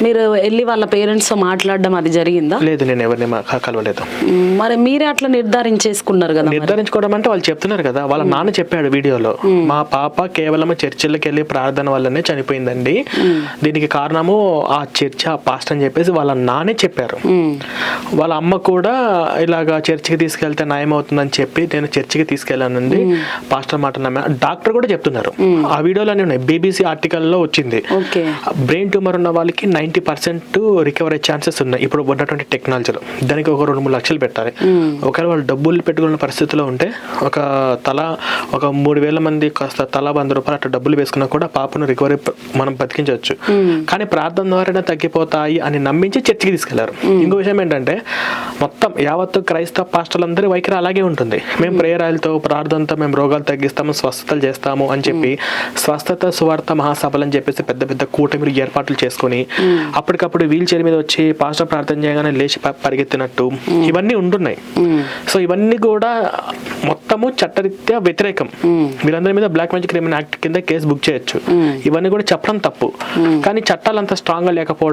మీరు వెళ్ళి వాళ్ళ పేరెంట్స్ తో మాట్లాడడం అది జరిగిందా? లేదు, నేను ఎవరిని కలవలేదు. మరి మీరే అట్లా నిర్ధారించేసుకున్నారు కదా? నిర్ధారించుకోవడం అంటే వాళ్ళు చెప్తున్నారు కదా, వాళ్ళ నాన్న చెప్పాడు వీడియోలో, మా పాప కేవలం చర్చిలకు వెళ్ళి ప్రార్థన వల్లనే చనిపోయిందండి, దీనికి కారణము ఆ చర్చ్ ఆ పాస్టర్ అని చెప్పేసి వాళ్ళ నాన్నే చెప్పారు. వాళ్ళ అమ్మ కూడా ఇలాగా చర్చికి తీసుకెళ్తే నయం అవుతుందని చెప్పి నేను చర్చికి తీసుకెళ్ళానండి, పాస్టర్ మాట నమ్మే డాక్టర్ కూడా చెప్తున్నారు. ఆ వీడియోలోనే ఉన్నాయి, BBC ఆర్టికల్లో వచ్చింది. బ్రెయిన్ ట్యూమర్ ఉన్న వాళ్ళకి 90% రికవరీ ఛాన్సెస్ ఉన్నాయి ఇప్పుడు ఉన్నటువంటి టెక్నాలజీలో. దానికి ఒక 2-3 లక్షలు పెట్టాలి. ఒకవేళ వాళ్ళు డబ్బులు పెట్టుకున్న పరిస్థితిలో ఉంటే ఒక 3,000 మంది కాస్త తలా ₹100 అట్లా డబ్బులు వేసుకున్నా కూడా పాపను రికవరీ మనం బతికించవచ్చు. కానీ ప్రార్థన ద్వారా తగ్గిపోతాయి అని నమ్మించి చర్చికి తీసుకెళ్లారు. ఇంకో విషయం ఏంటంటే, మొత్తం యావత్తు క్రైస్తవ పాస్టర్లందరి వైఖరి అలాగే ఉంటుంది. మేము ప్రేయరాలతో ప్రార్థనతో మేము రోగాలు తగ్గిస్తాము, స్వస్థతలు చేస్తాము అని చెప్పి స్వస్థత సువార్త మహాసభలు అని చెప్పేసి పెద్ద పెద్ద కూటమిలు ఏర్పాట్లు చేసుకుని అప్పటికప్పుడు వీల్ చైర్ మీద వచ్చి పాస్టర్ ప్రార్థన చేయగానే లేచి పరిగెత్తినట్టు ఇవన్నీ ఉంటున్నాయి. సో ఇవన్నీ కూడా మొత్తము చట్టరీత్యా వ్యతిరేకం. వీళ్ళందరి మీద బ్లాక్ మ్యాజిక్ క్రిమినల్ యాక్ట్ కింద కేసు బుక్ చేయొచ్చు. ఇవన్నీ కూడా చెప్పడం తప్పు. కానీ చట్టాలు అంత స్ట్రాంగ్ గా లేకపోవడం